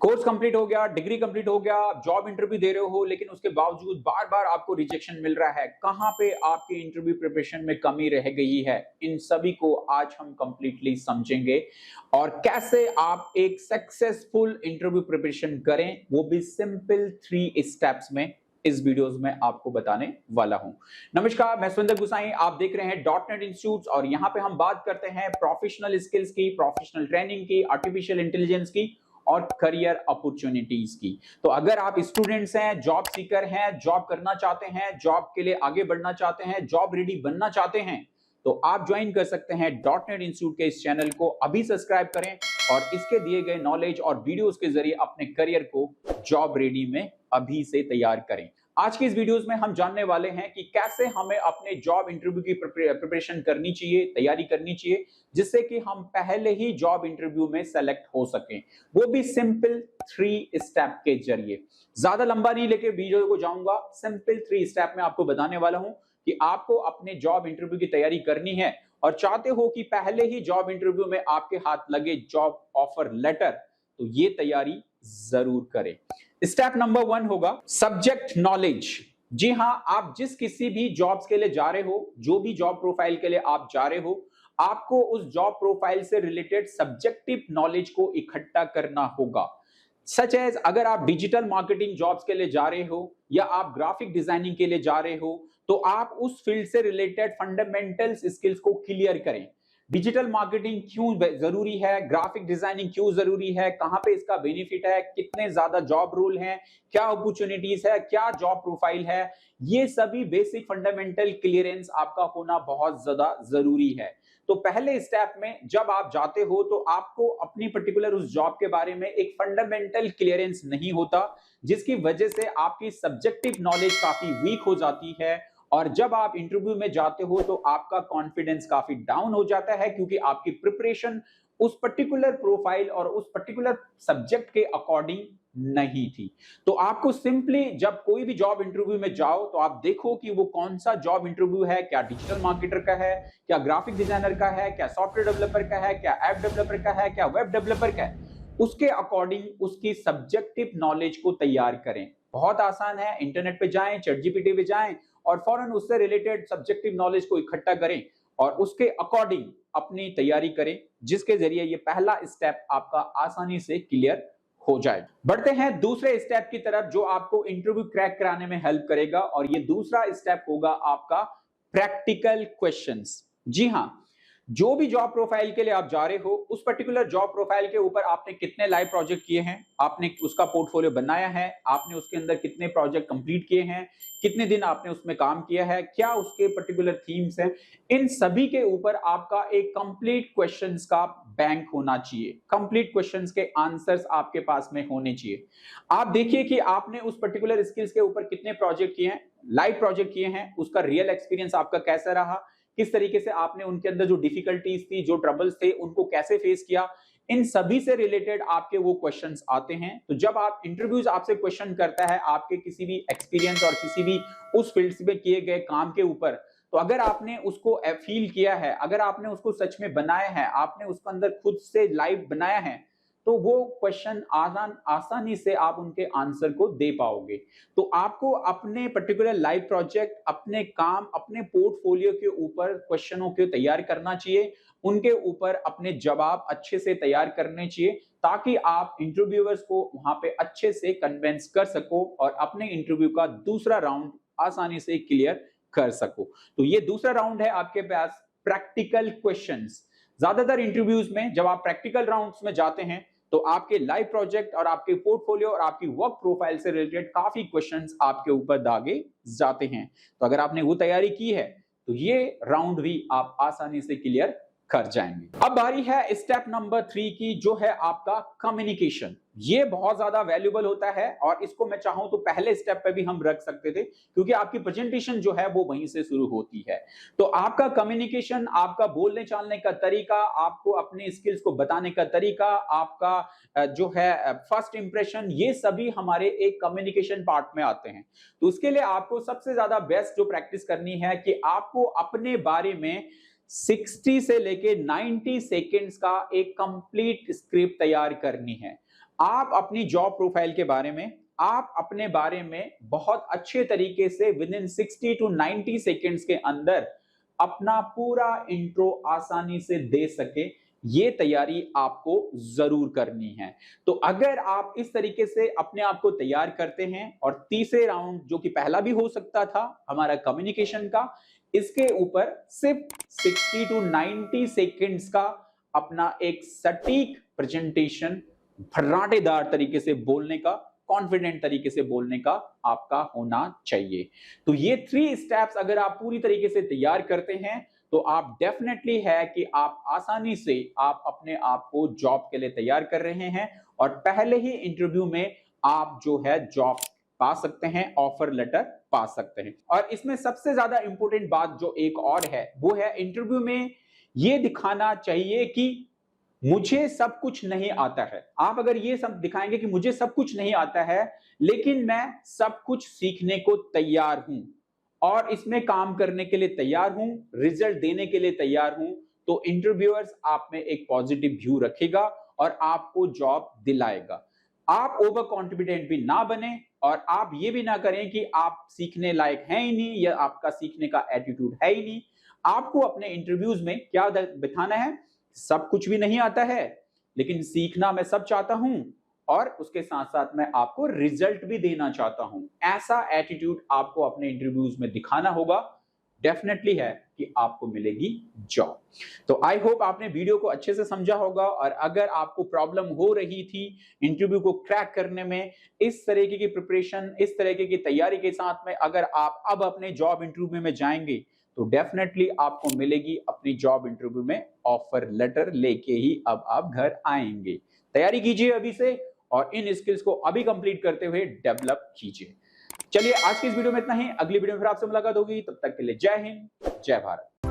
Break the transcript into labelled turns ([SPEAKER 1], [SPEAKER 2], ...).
[SPEAKER 1] Course complete हो गया, degree complete हो गया, जॉब इंटरव्यू दे रहे हो, लेकिन उसके बावजूद बार-बार आपको रिजेक्शन मिल रहा है। कहाँ पे आपकी इंटरव्यू प्रिपरेशन में कमी रह गई है? इन सभी को आज हम कंप्लीटली समझेंगे और कैसे आप एक सक्सेसफुल इंटरव्यू प्रिपरेशन करें, वो भी सिंपल 3 स्टेप्स में इस वीडियोस में आपको बताने वाला हूं। नमस्कार, मैं सुंदर गुसाई, आप देख रहे हैं डॉट नेट इंस्टीट्यूट और यहां पे हम बात करते हैं प्रोफेशनल स्किल्स की, प्रोफेशनल ट्रेनिंग की, आर्टिफिशियल इंटेलिजेंस की और करियर अपॉर्चुनिटीज की। तो अगर आप स्टूडेंट्स हैं, जॉब सीकर हैं, जॉब करना चाहते हैं, जॉब के लिए आगे बढ़ना चाहते हैं, जॉब रेडी बनना चाहते हैं, तो आप ज्वाइन कर सकते हैं डॉट नेट इंस्टीट्यूट के इस चैनल को। अभी सब्सक्राइब करें और इसके दिए गए नॉलेज और वीडियोस के जरिए अपने करियर को जॉब रेडी में अभी से तैयार करें। आज की इस वीडियोस में हम जानने वाले हैं कि कैसे हमें अपने जॉब इंटरव्यू की प्रिपरेशन करनी चाहिए, तैयारी करनी चाहिए, जिससे कि हम पहले ही जॉब इंटरव्यू में सेलेक्ट हो सकें, वो भी सिंपल 3 स्टेप के जरिए। ज्यादा लंबा नहीं लेके वीडियो को जाऊंगा, सिंपल 3 स्टेप में आपको बताने वाला हूं कि आपको अपने जॉब इंटरव्यू की तैयारी करनी है और चाहते हो कि पहले ही जॉब इंटरव्यू में आपके हाथ लगे जॉब ऑफर लेटर, तो ये तैयारी जरूर करें। स्टेप नंबर 1 होगा सब्जेक्ट नॉलेज। जी हां, आप जिस किसी भी जॉब्स के लिए जा रहे हो, जो भी जॉब प्रोफाइल के लिए आप जा रहे हो, आपको उस जॉब प्रोफाइल से रिलेटेड सब्जेक्टिव नॉलेज को इकट्ठा करना होगा। सच एज अगर आप डिजिटल मार्केटिंग जॉब्स के लिए जा रहे हो या आप ग्राफिक डिजाइनिंग के लिए जा रहे हो, तो आप उस फील्ड से रिलेटेड फंडामेंटल्स स्किल्स को क्लियर करें। डिजिटल मार्केटिंग क्यों जरूरी है, ग्राफिक डिजाइनिंग क्यों जरूरी है, कहां पे इसका बेनिफिट है, कितने ज्यादा जॉब रोल हैं, क्या अपॉर्चुनिटीज है, क्या जॉब प्रोफाइल है, ये सभी बेसिक फंडामेंटल क्लियरेंस आपका होना बहुत ज्यादा जरूरी है। तो पहले स्टेप में जब आप जाते हो तो आपको अपनी पर्टिकुलर उस जॉब के बारे में एक फंडामेंटल क्लियरेंस नहीं होता, जिसकी वजह से आपकी सब्जेक्टिव नॉलेज काफी वीक हो जाती है और जब आप इंटरव्यू में जाते हो तो आपका कॉन्फिडेंस काफी डाउन हो जाता है, क्योंकि आपकी प्रिपरेशन उस पर्टिकुलर प्रोफाइल और उस पर्टिकुलर सब्जेक्ट के अकॉर्डिंग नहीं थी। तो आपको सिंपली जब कोई भी जॉब इंटरव्यू में जाओ तो आप देखो कि वो कौन सा जॉब इंटरव्यू है, क्या डिजिटल मार्केटर का है, क्या ग्राफिक डिजाइनर का है, क्या सॉफ्टवेयर डेवलपर का है, क्या ऐप डेवलपर का है, क्या वेब डेवलपर का है। उसके अकॉर्डिंग उसकी सब्जेक्टिव नॉलेज को तैयार करें। बहुत आसान है, इंटरनेट पे जाएं, चैट जीपीटी पे जाएं और फौरन उससे रिलेटेड सब्जेक्टिव नॉलेज को इकट्ठा करें और उसके अकॉर्डिंग अपनी तैयारी करें, जिसके जरिए ये पहला स्टेप आपका आसानी से क्लियर हो जाए। बढ़ते हैं दूसरे स्टेप की तरफ, जो आपको इंटरव्यू क्रैक कराने में हेल्प करेगा और ये दूसरा स्टेप होगा आपका प्रैक्टिकल क्वेश्चंस। जी हां, जो भी जॉब प्रोफाइल के लिए आप जा रहे हो, उस पर्टिकुलर जॉब प्रोफाइल के ऊपर आपने कितने लाइव प्रोजेक्ट किए हैं, आपने उसका पोर्टफोलियो बनाया है, आपने उसके अंदर कितने प्रोजेक्ट कंप्लीट किए हैं, कितने दिन आपने उसमें काम किया है, क्या उसके पर्टिकुलर थीम्स हैं, इन सभी के ऊपर आपका एक कंप्लीट क्वेश्चंस का बैंक होना चाहिए। कंप्लीट क्वेश्चंस के आंसर्स आपके पास में होने चाहिए। आप देखिए कि आपने उस पर्टिकुलर स्किल्स के ऊपर कितने प्रोजेक्ट किए हैं, लाइव प्रोजेक्ट किए हैं, उसका रियल एक्सपीरियंस आपका कैसा रहा, किस तरीके से आपने उनके अंदर जो डिफिकल्टीज थी, जो ट्रबल्स थे, उनको कैसे फेस किया, इन सभी से रिलेटेड आपके वो क्वेश्चंस आते हैं। तो जब आप इंटरव्यूज आपसे क्वेश्चन करता है आपके किसी भी एक्सपीरियंस और किसी भी उस फील्ड में किए गए काम के ऊपर, तो अगर आपने उसको फील किया है, अगर आपने उसको सच में बनाया है, आपने उसके अंदर खुद से लाइव बनाया है, तो वो क्वेश्चन आसानी से आप उनके आंसर को दे पाओगे। तो आपको अपने पर्टिकुलर लाइव प्रोजेक्ट, अपने काम, अपने पोर्टफोलियो के ऊपर क्वेश्चनों को तैयार करना चाहिए, उनके ऊपर अपने जवाब अच्छे से तैयार करने चाहिए, ताकि आप इंटरव्यूअर्स को वहां पे अच्छे से कन्विंस कर सको और अपने इंटरव्यू का दूसरा राउंड आसानी से क्लियर कर सको। तो ये दूसरा राउंड है आपके पास प्रैक्टिकल क्वेश्चंस। ज्यादातर इंटरव्यूज में जब आप प्रैक्टिकल राउंड्स में जाते हैं तो आपके लाइव प्रोजेक्ट और आपके पोर्टफोलियो और आपकी वर्क प्रोफाइल से रिलेटेड काफी क्वेश्चंस आपके ऊपर दागे जाते हैं। तो अगर आपने वो तैयारी की है तो ये राउंड भी आप आसानी से क्लियर कर जाएंगे। अब बारी है स्टेप नंबर 3 की, जो है आपका कम्युनिकेशन। ये बहुत ज्यादा वैल्यूएबल होता है और इसको मैं चाहूं तो पहले स्टेप पे भी हम रख सकते थे, क्योंकि आपकी प्रेजेंटेशन जो है वो वहीं से शुरू होती है। तो आपका कम्युनिकेशन, आपका बोलने चालने का तरीका, आपको अपने स्किल्स को बताने का तरीका, आपका जो है फर्स्ट इंप्रेशन, ये सभी हमारे एक कम्युनिकेशन पार्ट में आते हैं। तो उसके लिए आपको सबसे ज्यादा बेस्ट जो प्रैक्टिस करनी है कि आपको अपने बारे में 60 से लेके 90 सेकेंड्स का एक कंप्लीट स्क्रिप्ट तैयार करनी है। आप अपनी जॉब प्रोफाइल के बारे में, आप अपने बारे में बहुत अच्छे तरीके से विद इन 60 टू 90 सेकेंड्स के अंदर अपना पूरा इंट्रो आसानी से दे सके, ये तैयारी आपको जरूर करनी है। तो अगर आप इस तरीके से अपने आप को तैयार करते हैं और तीसरे राउंड जो कि पहला भी हो सकता था हमारा कम्युनिकेशन का, इसके ऊपर सिर्फ 60 टू 90 सेकेंड्स का अपना एक सटीक प्रेजेंटेशन फर्राटेदार तरीके से बोलने का, कॉन्फिडेंट तरीके से बोलने का आपका होना चाहिए। तो ये 3 स्टेप्स अगर आप पूरी तरीके से तैयार करते हैं तो आप डेफिनेटली है कि आप आसानी से आप अपने आप को जॉब के लिए तैयार कर रहे हैं और पहले ही इंटरव्यू में आप जो है जॉब पा सकते हैं, ऑफर लेटर पा सकते हैं। और इसमें सबसे ज्यादा इंपॉर्टेंट बात जो एक और है वो है इंटरव्यू में ये दिखाना चाहिए कि मुझे सब कुछ नहीं आता है। आप अगर ये सब दिखाएंगे कि मुझे सब कुछ नहीं आता है लेकिन मैं सब कुछ सीखने को तैयार हूं और इसमें काम करने के लिए तैयार हूं, रिजल्ट देने के लिए तैयार हूं, तो इंटरव्यूअर्स आप में एक पॉजिटिव व्यू रखेगा और आपको जॉब दिलाएगा। आप ओवर कॉन्फिडेंट भी ना बने और आप ये भी ना करें कि आप सीखने लायक हैं ही नहीं या आपका सीखने का एटीट्यूड है ही नहीं। आपको अपने इंटरव्यूज में क्या दिखाना है, सब कुछ भी नहीं आता है लेकिन सीखना मैं सब चाहता हूं और उसके साथ साथ मैं आपको रिजल्ट भी देना चाहता हूं। ऐसा एटीट्यूड आपको अपने इंटरव्यूज में दिखाना होगा। डेफिनेटली है कि आपको मिलेगी जॉब। तो आई होप आपने वीडियो को अच्छे से समझा होगा और अगर आपको प्रॉब्लम हो रही थी इंटरव्यू को क्रैक करने में, इस तरीके की प्रिपरेशन, इस तरीके की तैयारी के साथ में अगर आप अब अपने जॉब इंटरव्यू में जाएंगे तो डेफिनेटली आपको मिलेगी अपनी जॉब इंटरव्यू में ऑफर लेटर लेके ही अब आप घर आएंगे। तैयारी कीजिए अभी से और इन स्किल्स को अभी कंप्लीट करते हुए डेवलप कीजिए। चलिए आज की इस वीडियो में इतना ही, अगली वीडियो में फिर आपसे मुलाकात होगी, तब तक के लिए जय हिंद, जय भारत।